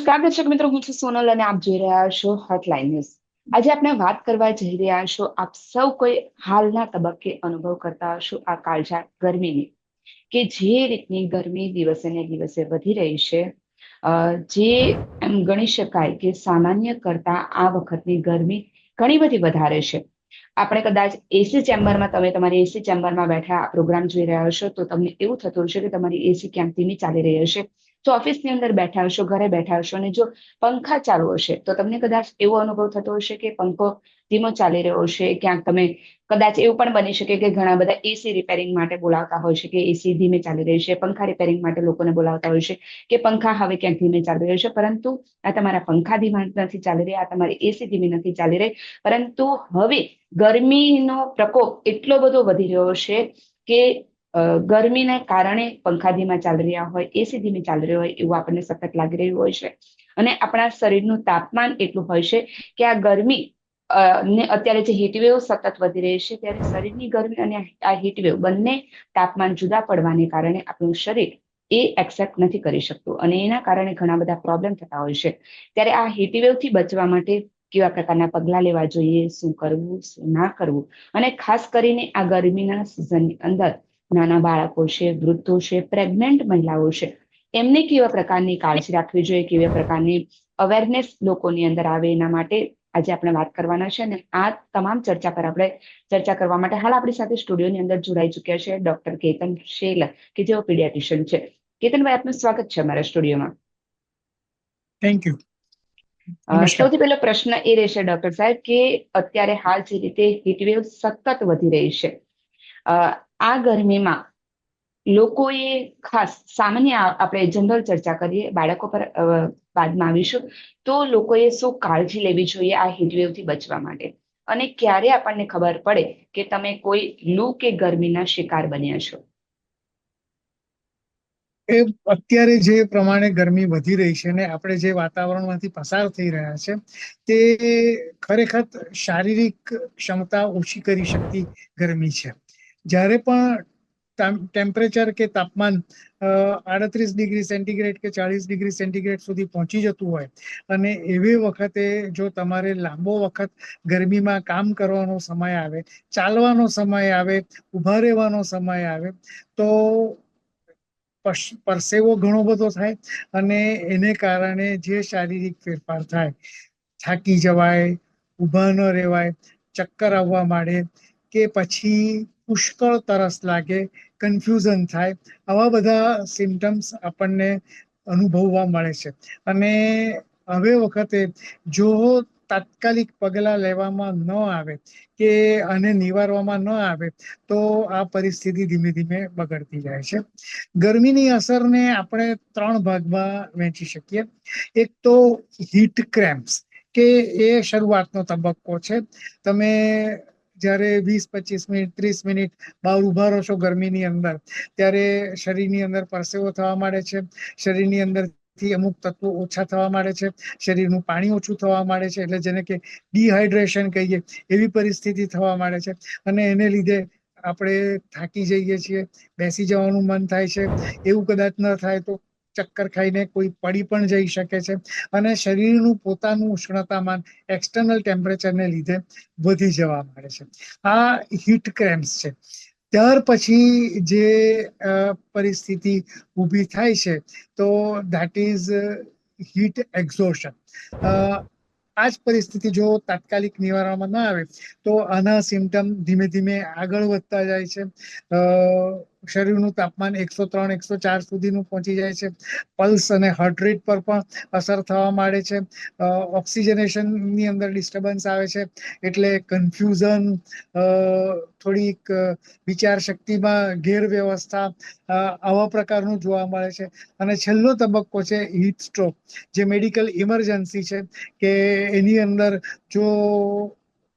નમસ્કાર દર્શક મિત્રો, હું છું સોનલ અને આપ જોઈ રહ્યા છો હોટલાઇન ન્યૂઝ. આજે આપણે વાત કરવા જઈ રહ્યા છો, આપ સૌ કોઈ હાલના તબક્કે અનુભવ કરતા હશો આ કાળઝાળ ગરમીની, કે જે રીતની ગરમી દિવસે ને દિવસે વધી રહી છે. જે એમ ગણી શકાય કે સામાન્ય કરતા આ વખતની ગરમી ઘણી બધી વધારે છે. આપણે કદાચ એસી ચેમ્બરમાં, તમે તમારી એસી ચેમ્બરમાં બેઠા આ પ્રોગ્રામ જોઈ રહ્યા હશો તો તમને એવું થતું હશે કે તમારી એસી ક્યાંક ધીમી ચાલી રહી હશે. જો ઓફિસની અંદર બેઠા હશો, ઘરે બેઠા હશો અને જો પંખા ચાલુ હશે તો તમને કદાચ એવો અનુભવ થતો હશે કે પંખો ધીમો ચાલી રહ્યો હશે. ક્યાંક તમે કદાચ એવું પણ બની શકે કે ઘણા બધા એસી રિપેરિંગ માટે બોલાવતા હોય છે કે એસી ધીમે ચાલી રહી છે. પંખા રિપેરિંગ માટે લોકોને બોલાવતા હોય છે કે પંખા હવે ક્યાંક ધીમે ચાલી રહ્યો છે. પરંતુ આ તમારા પંખા ધીમા નથી ચાલી રહ્યા, આ તમારી એસી ધીમી નથી ચાલી રહી, પરંતુ હવે ગરમીનો પ્રકોપ એટલો બધો વધી રહ્યો છે કે ગરમીને કારણે પંખા ધીમા ચાલી રહ્યા હોય, એસી ધીમી ચાલી રહી હોય એવું આપણને સતત લાગી રહ્યું હોય છે. અને આપણા શરીરનું તાપમાન એટલું હોય છે કે આ ગરમી ને અત્યારે જે હીટવેવ સતત વધી રહી છે, ત્યારે શરીરની ગરમી અને આ હીટવેવ બંને તાપમાન જુદા પડવાને કારણે આપણું શરીર એ એક્સેપ્ટ નથી કરી શકતું અને એના કારણે ઘણા બધા પ્રોબ્લેમ થતા હોય છે. ત્યારે આ હીટવેવ થી બચવા માટે કેવા પ્રકારના પગલા લેવા જોઈએ, શું કરવું, શું ના કરવું, અને ખાસ કરીને આ ગરમીના સિઝનની અંદર નાના બાળકો છે, વૃદ્ધો છે, પ્રેગ્નેન્ટ મહિલાઓ છે, એમને કેવા પ્રકારની કાળજી રાખવી જોઈએ, કેવા પ્રકારની અવેરનેસ લોકોની અંદર આવે, એના માટે આજે આપણે વાત કરવાના છે. અને આ તમામ ચર્ચા પર આપણે ચર્ચા કરવા માટે હાલ આપણી સાથે સ્ટુડિયોની અંદર જોડાઈ ચુક્યા છે ડોક્ટર કેતન શેલ, કે જેઓ પીડિયાટ્રિશિયન છે. કેતનભાઈ, આપનું સ્વાગત છે અમારા સ્ટુડિયોમાં. Thank you. નમસ્કાર. સૌથી પહેલો પ્રશ્ન એ રહેશે ડોક્ટર સાહેબ કે અત્યારે હાલ જે રીતે હીટવેવ સતત વધી રહી છે, આ ગરમીમાં લોકોએ ખાસ સામાન્ય આપણે જનરલ ચર્ચા કરીએ, બાળકો પર બાદમાં આવીશું, તો લોકોએ શું કાળજી લેવી જોઈએ આ હીટવેવથી બચવા માટે, અને ક્યારે આપણને ખબર પડે કે તમે કોઈ લૂ કે ગરમીના શિકાર બન્યા છો? એ અત્યારે જે પ્રમાણે ગરમી વધી રહી છે ને આપણે જે વાતાવરણમાંથી પસાર થઈ રહ્યા છે તે ખરેખર શારીરિક ક્ષમતા ઓછી કરી શકતી ગરમી છે. જ્યારે પણ ટેમ્પરેચર કે તાપમાન 38 ડિગ્રી સેન્ટીગ્રેડ કે 40 ડિગ્રી સેન્ટીગ્રેડ સુધી પહોંચી જતું હોય અને એવી વખતે જો તમારે લાંબો વખત ગરમીમાં કામ કરવાનો સમય આવે, ચાલવાનો સમય આવે, ઉભા રહેવાનો સમય આવે, તો પરસેવો ઘણો બધો થાય અને એને કારણે જે શારીરિક ફેરફાર થાય, થાકી જવાય, ઊભા ન રહેવાય, ચક્કર આવવા માંડે કે પછી પુષ્કળ તરસ લાગે, કન્ફ્યુઝન થાય, આવા બધા સિમ્ટમ્સ આપણને અનુભવવા મળે છે. અને હવે વખતે જો તાત્કાલિક પગલાં લેવામાં ન આવે કે આને નિવારવામાં ન આવે તો આ પરિસ્થિતિ ધીમે ધીમે બગડતી જાય છે. ગરમીની અસરને આપણે 3 ભાગમાં વહેંચી શકીએ. એક તો હીટ ક્રેમ્પ્સ, કે એ શરૂઆતનો તબક્કો છે. તમે જ્યારે 20-25 મિનિટ 30 મિનિટ બહાર ઉભા રહો છો ગરમીની અંદર, ત્યારે શરીરની અંદર પરસેવો થવા માંડે છે, શરીરની અંદર થી અમુક તત્વો ઓછા થવા માંડે છે, શરીરનું પાણી ઓછું થવા માંડે છે, એટલે જેને કે ડિહાઇડ્રેશન કહીએ એવી પરિસ્થિતિ થવા માંડે છે. અને એને લીધે આપણે થાકી જઈએ છીએ, બેસી જવાનું મન થાય છે. એવું કદાચ ન થાય તો ચક્કર ખાઈને કોઈ પડી પણ જઈ શકે છે અને શરીરનું પોતાનું ઉષ્ણતામાન એક્સટર્નલ ટેમ્પરેચરને લીધે વધી જવા માંડે છે. આ હીટ ક્રેમ્પ્સ છે. ત્યાર પછી જે પરિસ્થિતિ ઊભી થાય છે તો ધેટ ઇઝ હીટ એક્ઝોશન. આ જ પરિસ્થિતિ જો તાત્કાલિક નિવારવામાં ના આવે તો આના સિમ્ટમ ધીમે ધીમે આગળ વધતા જાય છે. શરીરનું તાપમાન 103-104 સુધીનું પહોંચી જાય છે. પલ્સ અને હાર્ટ રેટ પર પણ અસર થવા માંડે છે. ઓક્સિજનેશનની અંદર ડિસ્ટર્બન્સ આવે છે, એટલે કન્ફ્યુઝન, થોડીક વિચાર શક્તિમાં ગેરવ્યવસ્થા, આવા પ્રકારનું જોવા મળે છે. અને છેલ્લો તબક્કો છે હીટ સ્ટ્રોક, જે મેડિકલ ઇમરજન્સી છે, કે એની અંદર જો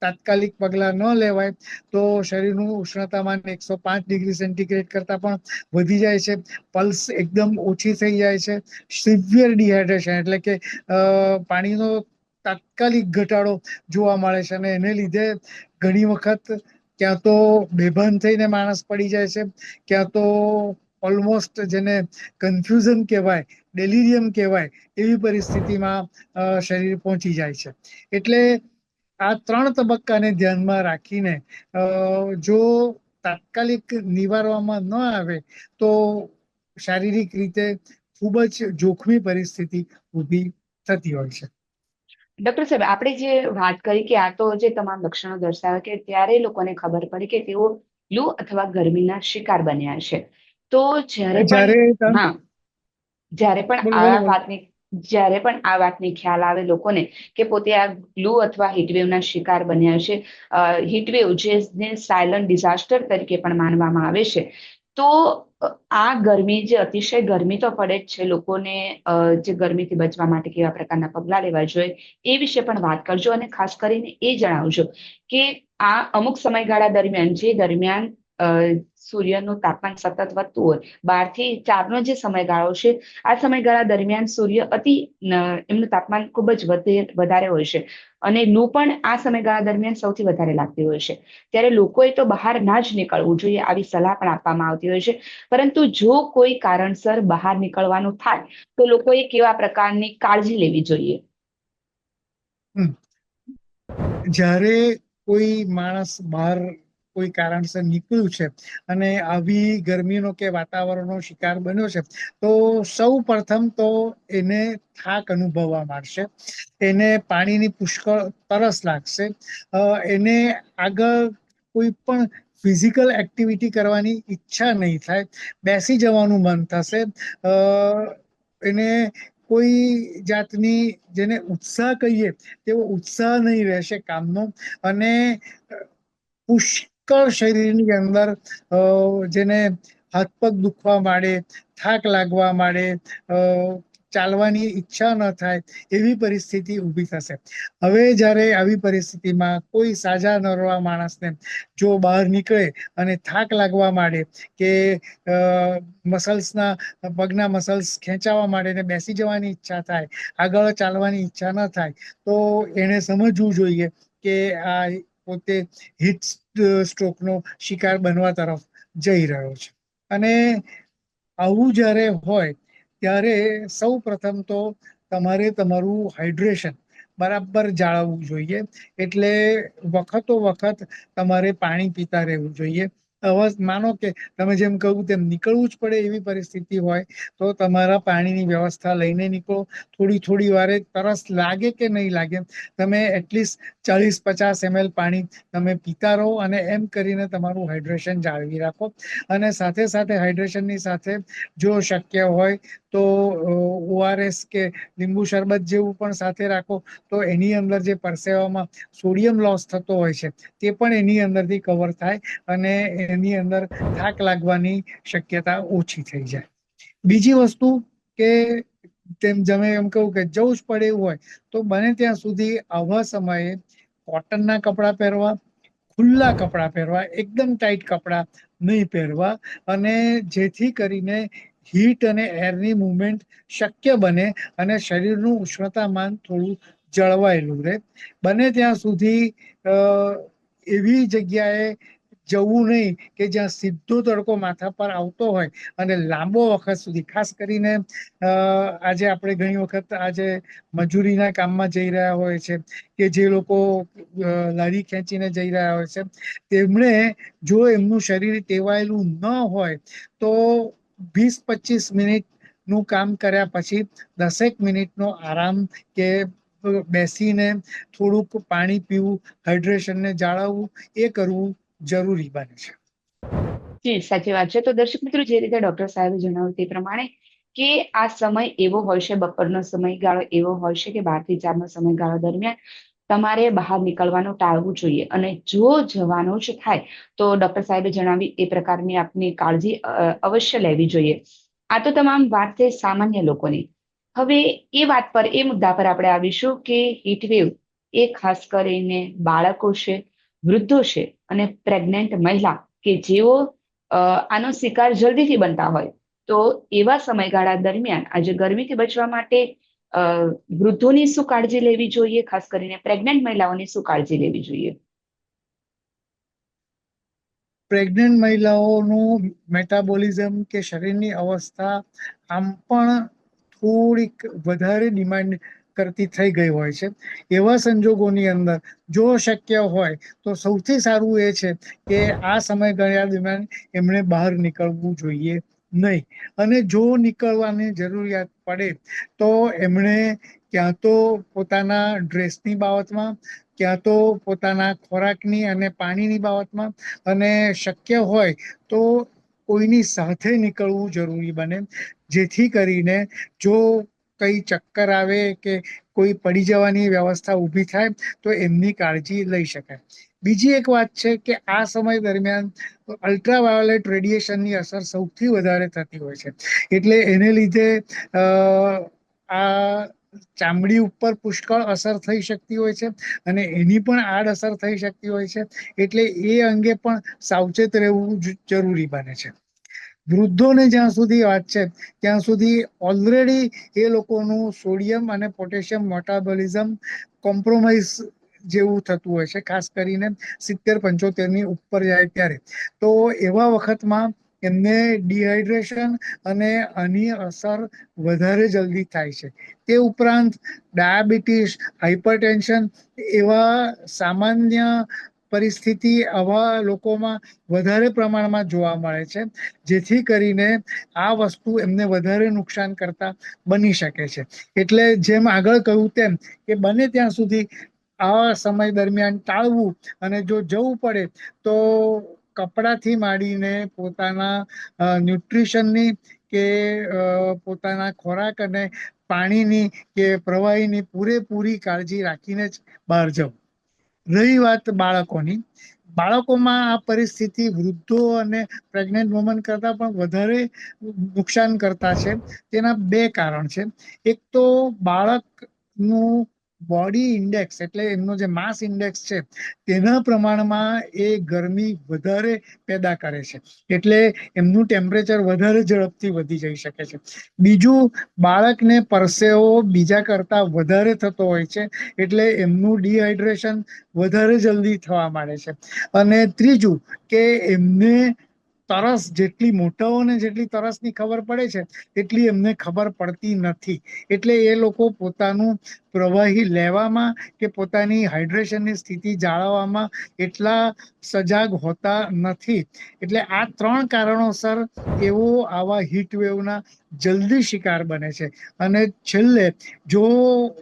તાત્કાલિક પગલાં ન લેવાય તો શરીરનું ઉષ્ણતામાન 105 ડિગ્રી સેન્ટીગ્રેડ કરતાં પણ વધી જાય છે. પલ્સ એકદમ ઓછી થઈ જાય છે. સિવિયર ડિહાઇડ્રેશન એટલે કે પાણીનો તાત્કાલિક ઘટાડો જોવા મળે છે અને એને લીધે ઘણી વખત ક્યાં તો બેભાન થઈને માણસ પડી જાય છે, ક્યાં તો ઓલમોસ્ટ જેને કન્ફ્યુઝન કહેવાય, ડેલિરિયમ કહેવાય એવી પરિસ્થિતિમાં શરીર પહોંચી જાય છે. એટલે આ 3 તબક્કાને ધ્યાનમાં રાખીને જો તાત્કાલિક નિવારવામાં ન આવે તો શારીરિક રીતે ખૂબ જ જોખમી પરિસ્થિતિ ઊભી થતી હોય છે. ડોક્ટર સાહેબ, આપણે જે વાત કરી કે આ તો જે તમામ લક્ષણો દર્શાવે કે ત્યારે લોકોને ખબર પડે કે તેઓ લૂ અથવા ગરમીના શિકાર બન્યા છે. તો જ્યારે પણ જ્યારે તમે હા જ્યારે પણ બોલો બોલો આ બોલો. વાતની જ્યારે પણ આ વાતની ખ્યાલ આવે લોકોને કે પોતે આ લૂ અથવા હીટવેવના શિકાર બન્યા છે, હીટવેવ જેને સાયલન્ટ ડિઝાસ્ટર તરીકે પણ માનવામાં આવે છે, તો આ ગરમી જે અતિશય ગરમી તો પડે જ છે, લોકોને જે ગરમીથી બચવા માટે કેવા પ્રકારના પગલાં લેવા જોઈએ એ વિશે પણ વાત કરજો અને ખાસ કરીને એ જણાવજો કે આ અમુક સમયગાળા દરમિયાન જે દરમિયાન સૂર્યનું તાપમાન સતત વધતું હોય, 12 થી 4નો જે સમયગાળો છે, આ સમયગાળા દરમિયાન સૂર્ય એમનું તાપમાન ખૂબ જ વધારે હોય છે અને લૂ પણ આ સમયગાળા દરમિયાન સૌથી વધારે લાગતી હોય છે. ત્યારે લોકોએ તો બહાર ના જ નીકળવું જોઈએ આવી સલાહ પણ આપવામાં આવતી હોય છે. પરંતુ જો કોઈ કારણસર બહાર નીકળવાનું થાય તો લોકોએ કેવા પ્રકારની કાળજી લેવી જોઈએ? હમ. જ્યારે કોઈ માણસ બહાર કોઈ કારણસર નીકળ્યું છે અને આવી ગરમીનો કે વાતાવરણનો શિકાર બન્યો છે, તો સૌ પ્રથમ તો એને થાક અનુભવવા માંડશે, એને પાણીની પુષ્કળ તરસ લાગશે, એને આગળ કોઈ પણ ફિઝિકલ એક્ટિવિટી કરવાની ઈચ્છા નહીં થાય, બેસી જવાનું મન થશે, એને કોઈ જાતની જેને ઉત્સાહ કહીએ તેવો ઉત્સાહ નહીં રહેશે કામનો, અને પુષ્કળ શરીરની અંદર જેને હાથ પગ દુખવા માંડે, થાક લાગવા માંડે, ચાલવાની ઈચ્છા ન થાય એવી પરિસ્થિતિ ઊભી થશે. હવે જ્યારે આવી પરિસ્થિતિમાં કોઈ સાજા નરવા માણસને જો બહાર નીકળે અને થાક લાગવા માંડે કે મસલ્સના પગના મસલ્સ ખેંચાવા માંડે ને બેસી જવાની ઈચ્છા થાય, આગળ ચાલવાની ઈચ્છા ન થાય, તો એને સમજવું જોઈએ કે આ પોતે હીટ સ્ટ્રોકનો શિકાર બનવા તરફ જઈ રહ્યો છે. અને આવું જ્યારે હોય ત્યારે સૌ પ્રથમ તો તમારે તમારું હાઇડ્રેશન બરાબર જાળવવું જોઈએ. એટલે વખતો વખત તમારે પાણી પીતા રહેવું જોઈએ. હવે માનો કે તમે જેમ કહ્યું તેમ નીકળવું જ પડે એવી પરિસ્થિતિ હોય તો તમારા પાણીની વ્યવસ્થા લઈને નીકળો. થોડી થોડી વારે તરસ લાગે કે નહીં લાગે, તમે એટલીસ્ટ 40-50 ml પાણી તમે પીતા રહો અને એમ કરીને તમારું હાઇડ્રેશન જાળવી રાખો. અને સાથે સાથે હાઇડ્રેશનની સાથે જો શક્ય હોય તો ORS કે લીંબુ શરબત જેવું પણ સાથે રાખો, તો એની અંદર જે પરસેવામાં સોડિયમ લોસ થતો હોય છે તે પણ એની અંદરથી કવર થાય અને એની અંદર થાક લાગવાની શક્યતા ઓછી થઈ જાય. બીજી વસ્તુ કે તેમ તમે એમ કહું કે જવું જ પડે એવું હોય તો બને ત્યાં સુધી આવા સમયે કોટનના કપડાં પહેરવા, ખુલ્લા કપડાં પહેરવા, એકદમ ટાઈટ કપડાં નહીં પહેરવા, અને જેથી કરીને હીટ અને એરની મુવમેન્ટ શક્ય બને અને શરીરનું ઉષ્ણતામાન થોડું જળવાયેલું રહે. બને ત્યાં સુધી એવી જગ્યાએ જવું નહીં કે જ્યાં સીધો તડકો માથા પર આવતો હોય અને લાંબો વખત સુધી, ખાસ કરીને આજે આપણે ઘણી વખત આજે મજૂરીના કામમાં જઈ રહ્યા હોય છે કે જે લોકો લારી ખેંચીને જઈ રહ્યા હોય છે, તેમણે જો એમનું શરીર ટેવાયેલું ન હોય તો 20-25 મિનિટનું કામ કર્યા પછી 10 મિનિટનો આરામ કે બેસીને થોડુંક પાણી પીવું, હાઇડ્રેશનને જાળવવું, એ કરવું જરૂરી બને છે. જી, સાચી વાત છે. તો દર્શક મિત્રો, જે રીતે ડોક્ટર સાહેબે જણાવ્યું તે પ્રમાણે કે આ સમય એવો હોય છે, બપોરનો સમયગાળો એવો હોય છે કે 12 થી 4નો સમયગાળો દરમિયાન તમારે બહાર નીકળવાનું ટાળવું જોઈએ અને જો જવાનું જ થાય તો ડોક્ટર સાહેબે જણાવી એ પ્રકારની આપની કાળજી અવશ્ય લેવી જોઈએ. આ તો તમામ વાત છે સામાન્ય લોકોની. હવે એ વાત પર, એ મુદ્દા પર આપણે આવીશું કે હીટવેવ એ ખાસ કરીને બાળકો છે, વૃદ્ધો છે અને પ્રેગ્નેન્ટ મહિલા કે જેઓ આનો શિકાર જલ્દીથી બનતા હોય, તો એવા સમયગાળા દરમિયાન આજે ગરમીથી બચવા માટે વૃદ્ધોની શું કાળજી લેવી જોઈએ, ખાસ કરીને પ્રેગ્નેન્ટ મહિલાઓની શું કાળજી લેવી જોઈએ? પ્રેગ્નન્ટ મહિલાઓનું મેટાબોલિઝમ કે શરીરની અવસ્થા આમ પણ થોડીક વધારે ડિમાન્ડ કરતી થઈ ગઈ હોય છે. એવા સંજોગોની અંદર જો શક્ય હોય તો સૌથી સારું એ છે કે આ સમયગાળા દરમિયાન એમણે બહાર નીકળવું જોઈએ નહીં. અને જો નીકળવાની જરૂરિયાત પડે તો એમણે ક્યાં તો પોતાના ડ્રેસની બાબતમાં, ક્યાં તો પોતાના ખોરાકની અને પાણીની બાબતમાં, અને શક્ય હોય તો કોઈની સાથે નીકળવું જરૂરી બને, જેથી કરીને જો કઈ ચક્કર આવે કે કોઈ પડી જવાની વ્યવસ્થા ઊભી થાય તો એમની કાળજી લઈ શકાય. બીજી એક વાત છે કે આ સમય દરમિયાન અલ્ટ્રાવાયોલેટ રેડિયેશનની અસર સૌથી વધારે થતી હોય છે. એટલે એને લીધે આ ચામડી ઉપર પુષ્કળ અસર થઈ શકતી હોય છે અને એની પણ આડઅસર થઈ શકતી હોય છે. એટલે એ અંગે પણ સાવચેત રહેવું જરૂરી બને છે. વૃદ્ધોને જ્યાં સુધી વાત છે ત્યાં સુધી ઓલરેડી એ લોકોનું સોડિયમ અને પોટેશિયમ મેટાબોલિઝમ કોમ્પ્રોમાઇઝ જેવું થતું હોય છે, ખાસ કરીને 70-75 ની ઉપર જાય ત્યારે. તો એવા વખતમાં એમને ડિહાઈડ્રેશન અને આની અસર વધારે જલ્દી થાય છે. તે ઉપરાંત ડાયાબિટીસ, હાઈપરટેન્શન એવા સામાન્ય પરિસ્થિતિ આવા લોકોમાં વધારે પ્રમાણમાં જોવા મળે છે, જેથી કરીને આ વસ્તુ એમને વધારે નુકસાન કરતા બની શકે છે. એટલે જેમ આગળ કહ્યું તેમ કે બને ત્યાં સુધી આ સમય દરમિયાન ટાળવું, અને જો જવું પડે તો કપડાથી માંડીને પોતાના ન્યુટ્રિશનની કે પોતાના ખોરાક અને પાણીની કે પ્રવાહીની પૂરેપૂરી કાળજી રાખીને જ બહાર જવું. રહી વાત બાળકોની, બાળકોમાં આ પરિસ્થિતિ વૃદ્ધો અને પ્રેગ્નેન્ટ વુમન કરતા પણ વધારે નુકસાન કરતા છે. તેના બે કારણ છે. એક તો બાળકનું બોડી ઇન્ડેક્સ એટલે એમનો જે માસ ઇન્ડેક્સ છે તેના પ્રમાણમાં એ ગરમી વધારે પેદા કરે છે. એટલે એમનું ટેમ્પરેચર વધારે ઝડપથી વધી જઈ શકે છે. બીજું, બાળકને પરસેવો બીજા કરતા વધારે થતો હોય છે, એટલે એમનું ડિહાઈડ્રેશન વધારે જલ્દી થવા માંડે છે. અને ત્રીજું કે એમને તરસ, જેટલી મોટાઓને જેટલી તરસની ખબર પડે છે એટલી એમને ખબર પડતી નથી. એટલે એ લોકો પોતાનું પ્રવાહી લેવામાં કે પોતાની હાઇડ્રેશનની સ્થિતિ જાળવવામાં એટલા સજાગ હોતા નથી. એટલે આ 3 કારણોસર એવો આવા હીટવેવના જલ્દી શિકાર બને છે. અને છેલ્લે જો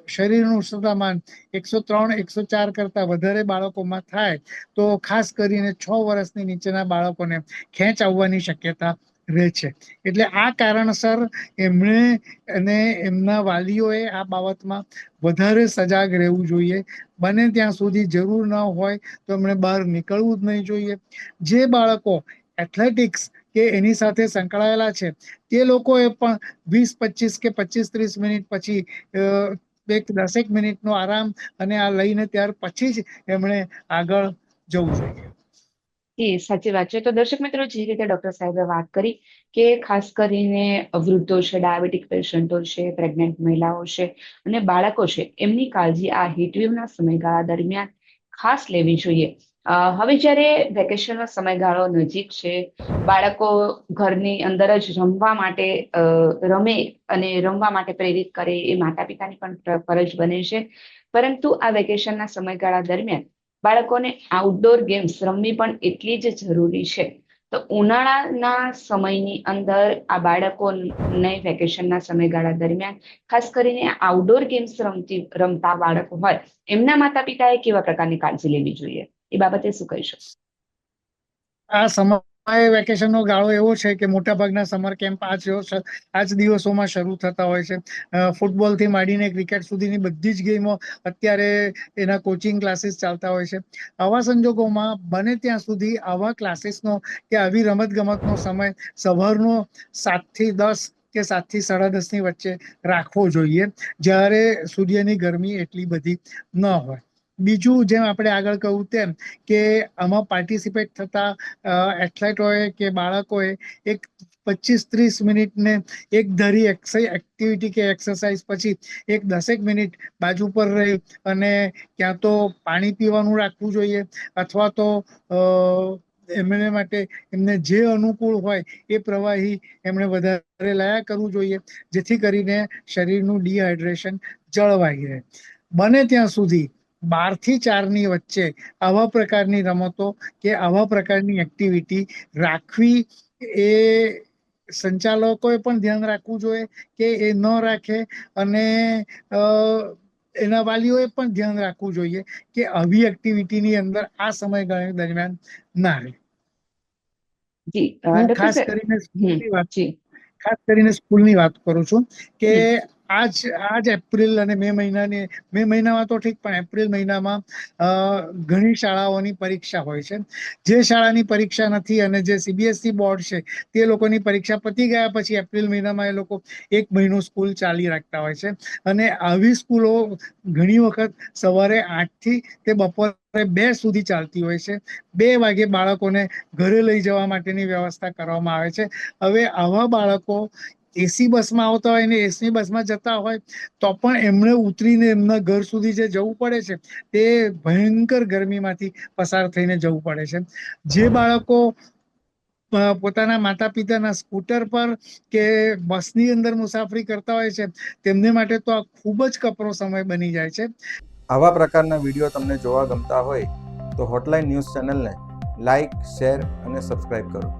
શરીરનું ઉષ્ણતામાન 103-104 કરતા વધારે બાળકોમાં થાય તો ખાસ કરીને 6 વર્ષની નીચેના બાળકોને ખેંચ આવવાની શક્યતા રહે છે. એટલે આ કારણસર એમણે અને એમના વાલીઓએ આ બાબતમાં વધારે સજાગ રહેવું જોઈએ. બને ત્યાં સુધી જરૂર ન હોય તો એમણે બહાર નીકળવું જ નહીં જોઈએ. જે બાળકો એથ્લેટિક્સ કે એની સાથે સંકળાયેલા છે તે લોકોએ પણ 20-25 કે 25-30 મિનિટ પછી એક 10 મિનિટનો આરામ અને આ લઈને ત્યાર પછી જ એમણે આગળ જવું જોઈએ. એ સાચી વાત છે. તો દર્શક મિત્રો, જે રીતે ડોક્ટર સાહેબે વાત કરી કે ખાસ કરીને વૃદ્ધો છે, ડાયાબિટીક પેશન્ટો છે, પ્રેગ્નેન્ટ મહિલાઓ છે અને બાળકો છે, એમની કાળજી આ હીટવેવના સમયગાળા દરમિયાન ખાસ લેવી જોઈએ. હવે જ્યારે વેકેશનનો સમયગાળો નજીક છે, બાળકો ઘરની અંદર જ રમવા માટે રમે અને રમવા માટે પ્રેરિત કરે એ માતા પિતાની પણ ફરજ બને છે. પરંતુ આ વેકેશનના સમયગાળા દરમિયાન બાળકોને આઉટડોર ગેમ્સ રમવી પણ એટલી જ જરૂરી છે. તો ઉનાળાના સમયની અંદર આ બાળકોને વેકેશનના સમયગાળા દરમિયાન ખાસ કરીને આઉટડોર ગેમ્સ રમતા બાળકો હોય, એમના માતા પિતાએ કેવા પ્રકારની કાળજી લેવી જોઈએ, એ બાબતે શું કહીશો? આ સમય વેકેશનનો ગાળો એવો છે કે મોટા ભાગના સમર કેમ્પ આ જ દિવસોમાં શરૂ થતા હોય છે. ફૂટબોલથી માંડીને ક્રિકેટ સુધીની બધી જ ગેમો અત્યારે એના કોચિંગ ક્લાસીસ ચાલતા હોય છે. આવા સંજોગોમાં બને ત્યાં સુધી આવા ક્લાસીસનો કે આવી રમત ગમતનો સમય સવારનો 7 થી 10 કે 7 થી 10:30 ની વચ્ચે રાખવો જોઈએ, જ્યારે સૂર્યની ગરમી એટલી બધી ન હોય. બીજું, જેમ આપણે આગળ કહ્યું તેમ કે આમાં પાર્ટિસિપેટ થતા એથ્લેટોએ કે બાળકોએ એક 25-30 મિનિટને એક ધારી એક્ટિવિટી કે એક્સરસાઇઝ પછી એક 10 મિનિટ બાજુ પર રહી અને ક્યાં તો પાણી પીવાનું રાખવું જોઈએ, અથવા તો એમને માટે એમને જે અનુકૂળ હોય એ પ્રવાહી એમણે વધારે લાયા કરવું જોઈએ, જેથી કરીને શરીરનું ડિહાઇડ્રેશન જળવાઈ રહે. બને ત્યાં સુધી 12 થી 4 ની વચ્ચે આવા પ્રકારની રમતો કે આવા પ્રકારની એક્ટિવિટી રાખવી એ સંચાલકોએ પણ ધ્યાન રાખવું જોઈએ કે એ ન રાખે, અને એના વાલીઓએ પણ ધ્યાન રાખવું જોઈએ કે આવી એક્ટિવિટીની અંદર આ સમયગાળા દરમિયાન ના રહે. જી હું ડોક્ટર ખાસ સાહેબ. કરીને હમ. સ્કૂલની વાત જી. ખાસ કરીને સ્કૂલની વાત કરું છું કે હમ. આજ એપ્રિલ અને મે મહિનામાં તો ઠીક, પણ એપ્રિલ મહિનામાં ઘણી શાળાઓની પરીક્ષા હોય છે. જે શાળાની પરીક્ષા નથી અને જે CBSE બોર્ડ છે તે લોકોની પરીક્ષા પતી ગયા પછી એપ્રિલ મહિનામાં એ લોકો 1 મહિનો સ્કૂલ ચાલી રાખતા હોય છે. અને આવી સ્કૂલો ઘણી વખત સવારે 8 થી તે બપોરે 2 સુધી ચાલતી હોય છે. 2 વાગે બાળકોને ઘરે લઈ જવા માટેની વ્યવસ્થા કરવામાં આવે છે. હવે આવા બાળકો AC બસમાં આવતા હોય ને AC બસમાં જતા હોય તો પણ એમણે ઉતરીને એમના ઘર સુધી જે જવું પડે છે તે ભયંકર ગરમીમાંથી પસાર થઈને જવું પડે છે. જે બાળકો પોતાના માતા પિતાના સ્કૂટર પર કે બસની અંદર મુસાફરી કરતા હોય છે તેમને માટે તો આ ખૂબ જ કપરો સમય બની જાય છે. આવા પ્રકારના વિડીયો તમને જોવા ગમતા હોય તો હોટલાઇન ન્યૂઝ ચેનલને લાઇક, શેર અને સબસ્ક્રાઇબ કરો.